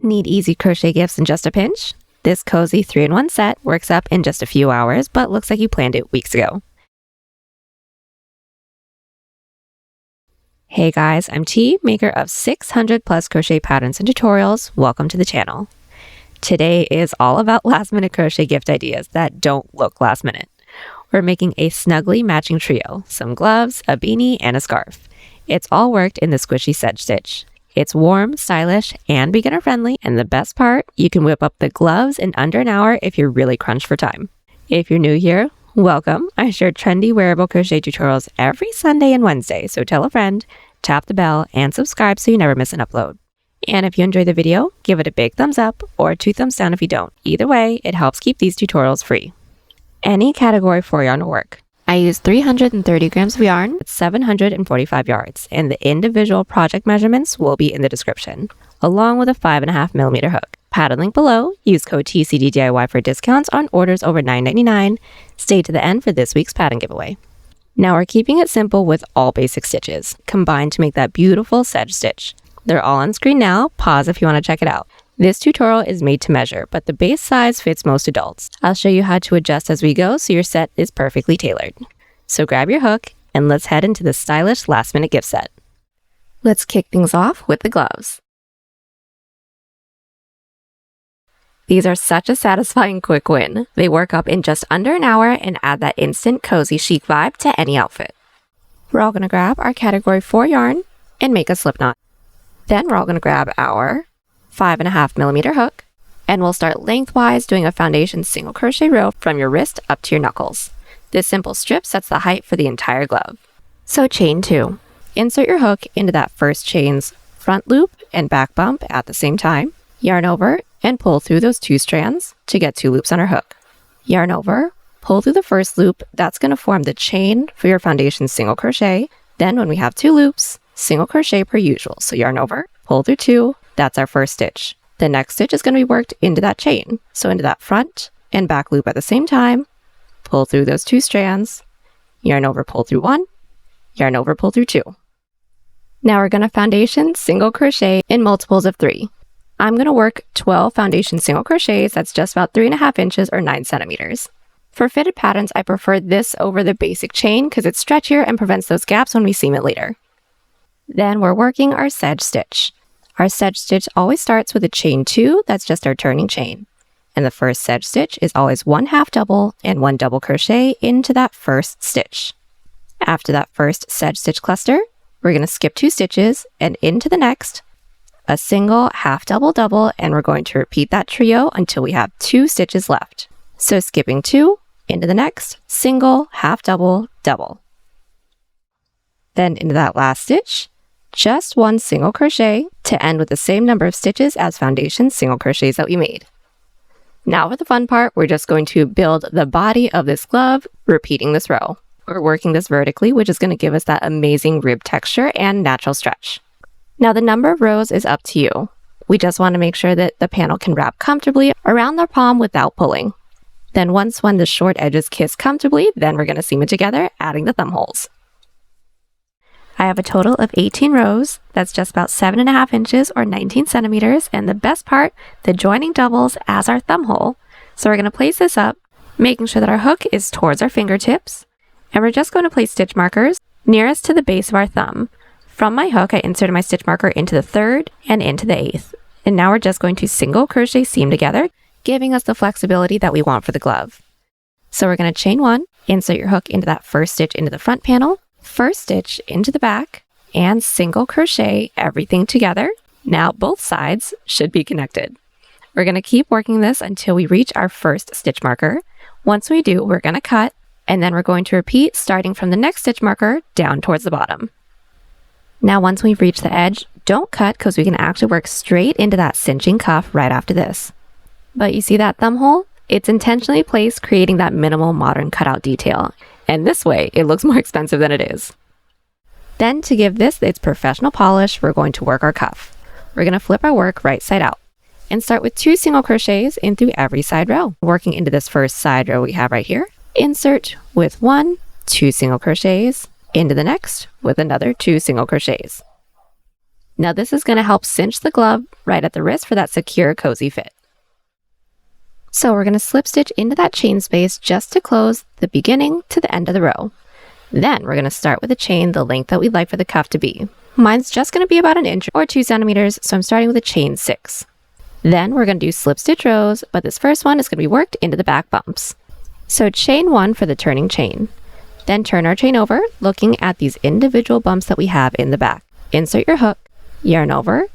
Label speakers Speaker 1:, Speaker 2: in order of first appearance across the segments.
Speaker 1: Need easy crochet gifts in just a pinch? This cozy 3-in-1 set works up in just a few hours, but looks like you planned it weeks ago. Hey guys, I'm T, maker of 600 plus crochet patterns and tutorials. Welcome to the channel. Today is all about last minute crochet gift ideas that don't look last minute. We're making a snuggly matching trio, some gloves, a beanie, and a scarf. It's all worked in the squishy Sedge stitch. It's warm, stylish, and beginner friendly, and the best part, you can whip up the gloves in under an hour if you're really crunched for time. If you're new here, welcome. I share trendy wearable crochet tutorials every Sunday and Wednesday, so tell a friend, tap the bell, and subscribe so you never miss an upload. And if you enjoy the video, give it a big thumbs up or 2 thumbs down if you don't. Either way, it helps keep these tutorials free. Any category for yarn will work. I used 330 grams of yarn with 745 yards, and the individual project measurements will be in the description, along with a 5.5mm hook. Pattern link below. Use code TCDDIY for discounts on orders over $9.99. Stay to the end for this week's pattern giveaway. Now we're keeping it simple with all basic stitches, combined to make that beautiful Sedge stitch. They're all on screen now. Pause if you want to check it out. This tutorial is made to measure, but the base size fits most adults. I'll show you how to adjust as we go so your set is perfectly tailored. So grab your hook and let's head into the stylish last minute gift set. Let's kick things off with the gloves. These are such a satisfying quick win. They work up in just under an hour and add that instant cozy chic vibe to any outfit. We're all going to grab our category 4 yarn and make a slip knot. Then we're all going to grab our 5.5mm hook, and we'll start lengthwise doing a foundation single crochet row from your wrist up to your knuckles. This simple strip sets the height for the entire glove. So chain 2. Insert your hook into that first chain's front loop and back bump at the same time. Yarn over and pull through those 2 strands to get 2 loops on our hook. Yarn over, pull through the first loop. That's going to form the chain for your foundation single crochet. Then when we have 2 loops, single crochet per usual. So yarn over, pull through 2. That's our first stitch. The next stitch is going to be worked into that chain. So into that front and back loop at the same time, pull through those 2 strands, yarn over, pull through 1, yarn over, pull through 2. Now we're going to foundation single crochet in multiples of 3. I'm going to work 12 foundation single crochets. That's just about 3.5 inches or 9 centimeters. For fitted patterns, I prefer this over the basic chain because it's stretchier and prevents those gaps when we seam it later. Then we're working our Sedge stitch. Our Sedge stitch always starts with a chain 2, that's just our turning chain. And the first Sedge stitch is always 1 half double and 1 double crochet into that first stitch. After that first Sedge stitch cluster, we're going to skip 2 stitches and into the next, a single half double double, and we're going to repeat that trio until we have 2 stitches left. So skipping 2, into the next, single, half double, double. Then into that last stitch, just 1 single crochet to end with the same number of stitches as foundation single crochets that we made. Now for the fun part, we're just going to build the body of this glove, repeating this row. We're working this vertically, which is going to give us that amazing rib texture and natural stretch. Now the number of rows is up to you. We just want to make sure that the panel can wrap comfortably around the palm without pulling. Then once when the short edges kiss comfortably, then we're going to seam it together, adding the thumb holes. I have a total of 18 rows. That's just about 7.5 inches or 19 centimeters. And the best part, the joining doubles as our thumb hole. So we're going to place this up, making sure that our hook is towards our fingertips. And we're just going to place stitch markers nearest to the base of our thumb. From my hook, I inserted my stitch marker into the 3rd and into the 8th. And now we're just going to single crochet seam together, giving us the flexibility that we want for the glove. So we're going to chain 1, insert your hook into that first stitch into the front panel, first stitch into the back, and single crochet everything together. Now both sides should be connected. We're going to keep working this until we reach our first stitch marker. Once we do, we're going to cut, and then we're going to repeat starting from the next stitch marker down towards the bottom. Now once we've reached the edge, don't cut because we can actually work straight into that cinching cuff right after this. But you see that thumb hole? It's intentionally placed, creating that minimal modern cutout detail. And this way, it looks more expensive than it is. Then to give this its professional polish, we're going to work our cuff. We're going to flip our work right side out and start with 2 single crochets in through every side row. Working into this first side row we have right here, insert with 1, 2 single crochets, into the next with another 2 single crochets. Now this is going to help cinch the glove right at the wrist for that secure, cozy fit. So we're going to slip stitch into that chain space just to close the beginning to the end of the row. Then we're going to start with a chain the length that we'd like for the cuff to be. Mine's just going to be about 1 inch or 2 centimeters, so I'm starting with a chain 6. Then we're going to do slip stitch rows, but this first one is going to be worked into the back bumps. So chain 1 for the turning chain. Then turn our chain over, looking at these individual bumps that we have in the back. Insert your hook, yarn over,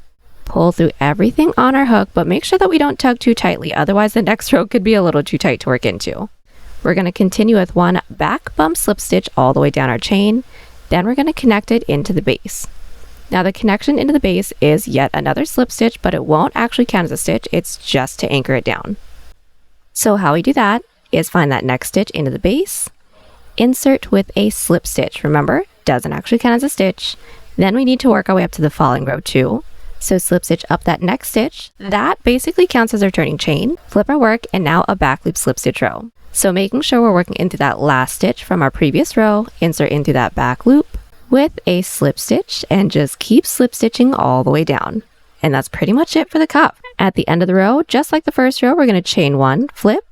Speaker 1: pull through everything on our hook, but make sure that we don't tug too tightly, otherwise the next row could be a little too tight to work into. We're going to continue with 1 back bump slip stitch all the way down our chain. Then we're going to connect it into the base. Now the connection into the base is yet another slip stitch, but it won't actually count as a stitch, it's just to anchor it down. So how we do that is find that next stitch into the base, insert with a slip stitch. Remember, doesn't actually count as a stitch. Then we need to work our way up to the following row 2. So slip stitch up that next stitch. That basically counts as our turning chain. Flip our work, and now a back loop slip stitch row. So making sure we're working into that last stitch from our previous row, insert into that back loop with a slip stitch, and just keep slip stitching all the way down. And that's pretty much it for the cuff. At the end of the row, just like the first row, we're going to chain 1, flip,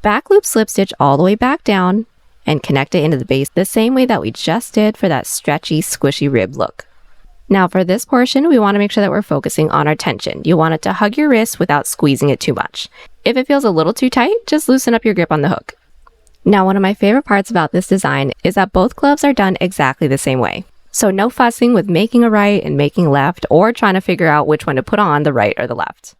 Speaker 1: back loop slip stitch all the way back down, and connect it into the base the same way that we just did for that stretchy, squishy rib look. Now for this portion, we want to make sure that we're focusing on our tension. You want it to hug your wrist without squeezing it too much. If it feels a little too tight, just loosen up your grip on the hook. Now, one of my favorite parts about this design is that both gloves are done exactly the same way. So no fussing with making a right and making left, or trying to figure out which one to put on, the right or the left.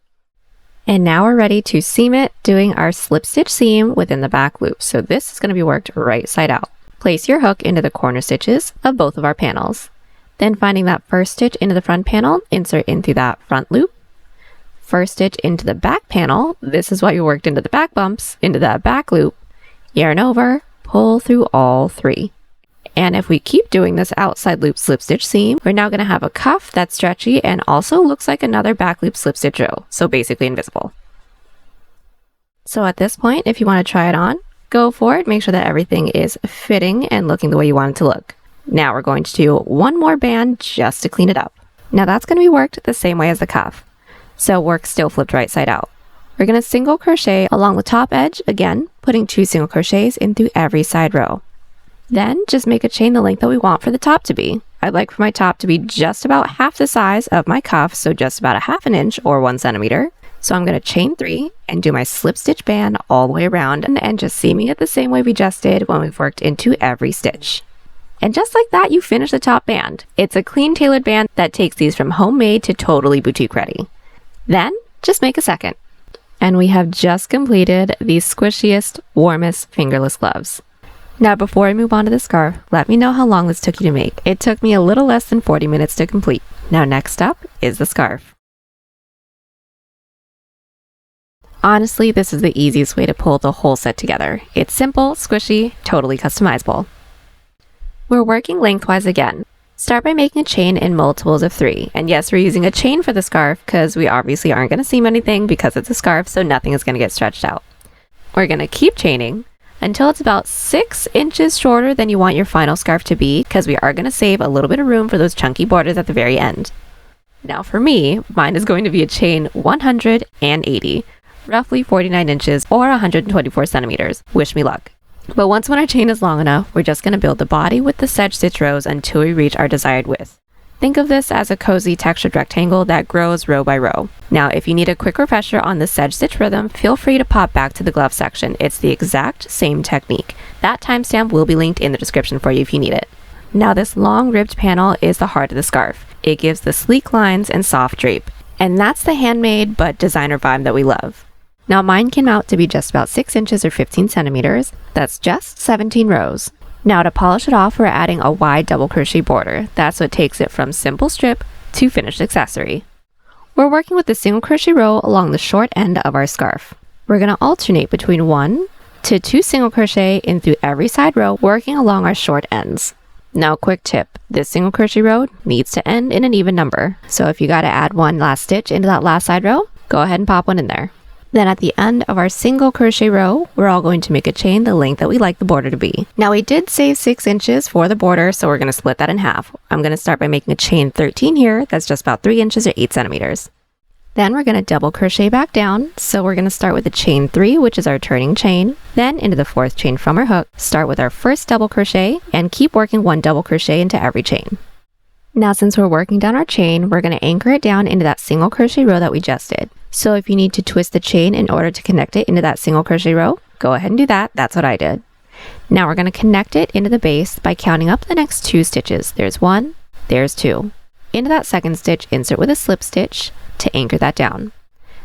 Speaker 1: And now we're ready to seam it, doing our slip stitch seam within the back loop. So this is going to be worked right side out. Place your hook into the corner stitches of both of our panels. Then finding that first stitch into the front panel, insert into that front loop. First stitch into the back panel, this is what you worked into the back bumps, into that back loop. Yarn over, pull through all 3. And if we keep doing this outside loop slip stitch seam, we're now going to have a cuff that's stretchy and also looks like another back loop slip stitch row, so basically invisible. So at this point, if you want to try it on, go for it. Make sure that everything is fitting and looking the way you want it to look. Now we're going to do 1 more band just to clean it up. Now that's going to be worked the same way as the cuff. So work still flipped right side out. We're going to single crochet along the top edge, again, putting 2 single crochets in through every side row. Then just make a chain the length that we want for the top to be. I'd like for my top to be just about half the size of my cuff, so just about 1/2 inch or 1 centimeter. So I'm going to chain 3 and do my slip stitch band all the way around and just seaming it the same way we just did when we've worked into every stitch. And just like that, you finish the top band. It's a clean tailored band that takes these from homemade to totally boutique ready. Then just make a second. And we have just completed the squishiest, warmest fingerless gloves. Now before I move on to the scarf, let me know how long this took you to make. It took me a little less than 40 minutes to complete. Now next up is the scarf. Honestly, this is the easiest way to pull the whole set together. It's simple, squishy, totally customizable. We're working lengthwise again. Start by making a chain in multiples of 3. And yes, we're using a chain for the scarf because we obviously aren't going to seam anything because it's a scarf, so nothing is going to get stretched out. We're going to keep chaining until it's about 6 inches shorter than you want your final scarf to be, because we are going to save a little bit of room for those chunky borders at the very end. Now for me, mine is going to be a chain 180, roughly 49 inches or 124 centimeters. Wish me luck. But once when our chain is long enough, we're just going to build the body with the sedge stitch rows until we reach our desired width. Think of this as a cozy textured rectangle that grows row by row. Now, if you need a quick refresher on the sedge stitch rhythm, feel free to pop back to the glove section. It's the exact same technique. That timestamp will be linked in the description for you if you need it. Now, this long ribbed panel is the heart of the scarf. It gives the sleek lines and soft drape. And that's the handmade but designer vibe that we love. Now mine came out to be just about 6 inches or 15 centimeters. That's just 17 rows. Now to polish it off, we're adding a wide double crochet border. That's what takes it from simple strip to finished accessory. We're working with the single crochet row along the short end of our scarf. We're going to alternate between 1 to 2 single crochet in through every side row, working along our short ends. Now quick tip, this single crochet row needs to end in an even number. So if you got to add one last stitch into that last side row, go ahead and pop one in there. Then at the end of our single crochet row, we're all going to make a chain the length that we like the border to be. Now we did save 6 inches for the border, so we're going to split that in half. I'm going to start by making a chain 13 here. That's just about 3 inches or 8 centimeters. Then we're going to double crochet back down. So we're going to start with the chain 3, which is our turning chain. Then into the 4th chain from our hook, start with our first double crochet and keep working 1 double crochet into every chain. Now since we're working down our chain, we're going to anchor it down into that single crochet row that we just did. So if you need to twist the chain in order to connect it into that single crochet row, go ahead and do that. That's what I did. Now we're going to connect it into the base by counting up the next 2 stitches. There's 1, there's 2. Into that 2nd stitch, insert with a slip stitch to anchor that down.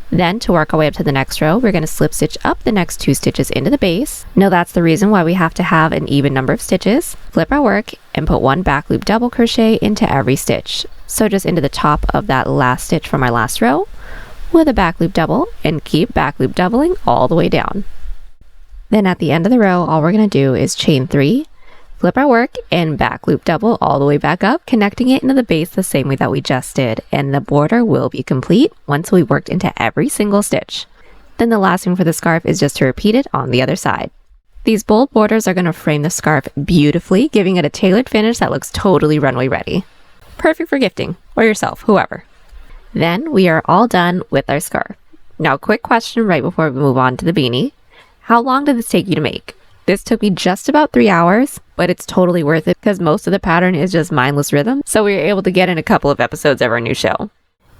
Speaker 1: Then to work our way up to the next row, we're going to slip stitch up the next 2 stitches into the base. Now that's the reason why we have to have an even number of stitches. Flip our work and put 1 back loop double crochet into every stitch. So just into the top of that last stitch from our last row with a back loop double, and keep back loop doubling all the way down. Then at the end of the row, all we're going to do is chain 3, flip our work, and back loop double all the way back up, connecting it into the base the same way that we just did, and the border will be complete once we worked into every single stitch. Then the last thing for the scarf is just to repeat it on the other side. These bold borders are going to frame the scarf beautifully, giving it a tailored finish that looks totally runway ready. Perfect for gifting, or yourself, whoever. Then we are all done with our scarf. Now quick question right before we move on to the beanie. How long did this take you to make? This took me just about 3 hours, but it's totally worth it because most of the pattern is just mindless rhythm, so we were able to get in a couple of episodes of our new show.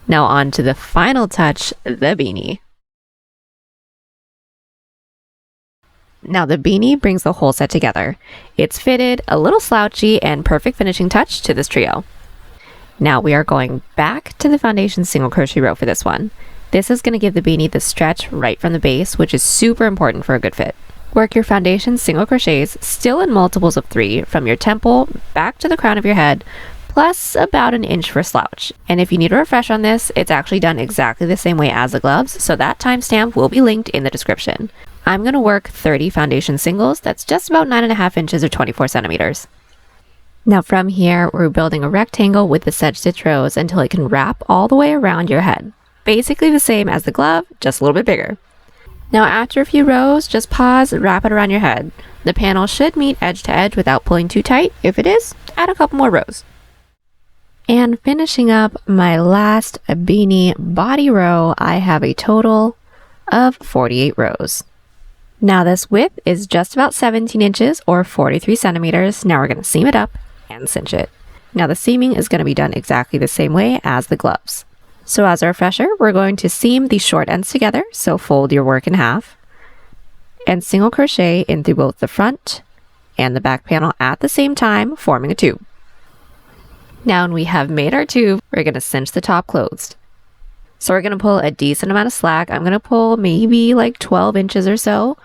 Speaker 1: Now on to the final touch, the beanie. Now the beanie brings the whole set together. It's fitted, a little slouchy, and perfect finishing touch to this trio. Now we are going back to the foundation single crochet row for this one. This is going to give the beanie the stretch right from the base, which is super important for a good fit. Work your foundation single crochets still in multiples of 3 from your temple back to the crown of your head, plus about 1 inch for slouch. And if you need a refresh on this, it's actually done exactly the same way as the gloves, so that timestamp will be linked in the description. I'm going to work 30 foundation singles. That's just about 9.5 inches or 24 centimeters. Now from here, we're building a rectangle with the sedge stitch rows until it can wrap all the way around your head. Basically the same as the glove, just a little bit bigger. Now after a few rows, just pause, wrap it around your head. The panel should meet edge to edge without pulling too tight. If it is, add a couple more rows. And finishing up my last beanie body row, I have a total of 48 rows. Now this width is just about 17 inches or 43 centimeters. Now we're going to seam it up and cinch it. Now the seaming is going to be done exactly the same way as the gloves. So as a refresher, we're going to seam the short ends together, so fold your work in half, and single crochet in through both the front and the back panel at the same time, forming a tube. Now when we have made our tube, we're going to cinch the top closed. So we're going to pull a decent amount of slack. I'm going to pull maybe like 12 inches or so,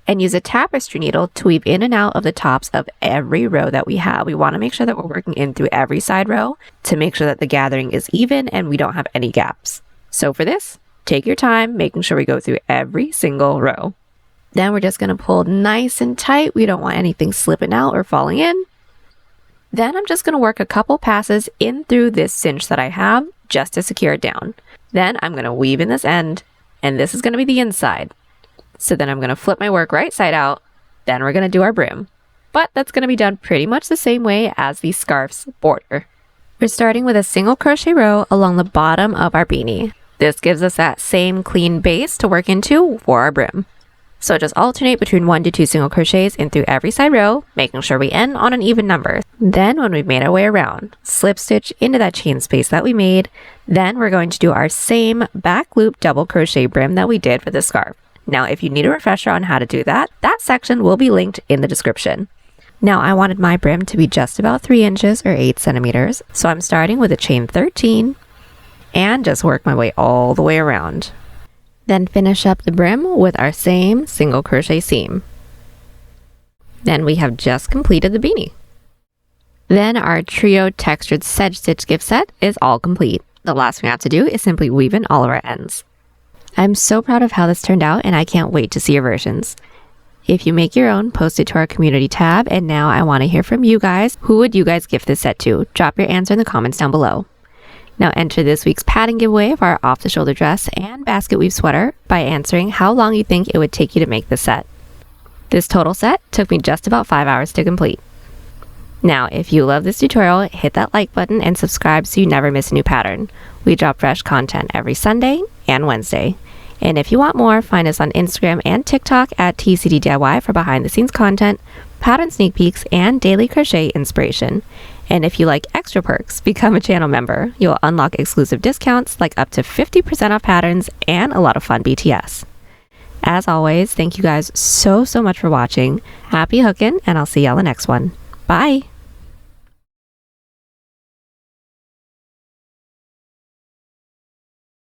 Speaker 1: and use a tapestry needle to weave in and out of the tops of every row that we have. We want to make sure that we're working in through every side row to make sure that the gathering is even and we don't have any gaps. So for this, take your time, making sure we go through every single row. Then we're just going to pull nice and tight. We don't want anything slipping out or falling in. Then I'm just going to work a couple passes in through this cinch that I have just to secure it down. Then I'm going to weave in this end, and this is going to be the inside. So then I'm going to flip my work right side out, then we're going to do our brim. But that's going to be done pretty much the same way as the scarf's border. We're starting with a single crochet row along the bottom of our beanie. This gives us that same clean base to work into for our brim. So just alternate between 1 to 2 single crochets in through every side row, making sure we end on an even number. Then when we've made our way around, slip stitch into that chain space that we made. Then we're going to do our same back loop double crochet brim that we did for the scarf. Now, if you need a refresher on how to do that, that section will be linked in the description. Now, I wanted my brim to be just about 3 inches or 8 centimeters, so I'm starting with a chain 13 and just work my way all the way around. Then finish up the brim with our same single crochet seam. Then we have just completed the beanie. Then our trio textured sedge stitch gift set is all complete. The last thing we have to do is simply weave in all of our ends. I'm so proud of how this turned out, and I can't wait to see your versions. If you make your own, post it to our community tab, and now I want to hear from you guys. Who would you guys gift this set to? Drop your answer in the comments down below. Now enter this week's pattern giveaway of our off-the-shoulder dress and basket weave sweater by answering how long you think it would take you to make this set. This total set took me just about 5 hours to complete. Now, if you love this tutorial, hit that like button and subscribe so you never miss a new pattern. We drop fresh content every Sunday and Wednesday. And if you want more, find us on Instagram and TikTok at TCDDIY for behind-the-scenes content, pattern sneak peeks, and daily crochet inspiration. And if you like extra perks, become a channel member. You'll unlock exclusive discounts like up to 50% off patterns and a lot of fun BTS. As always, thank you guys so much for watching. Happy hooking, and I'll see y'all in the next one. Bye!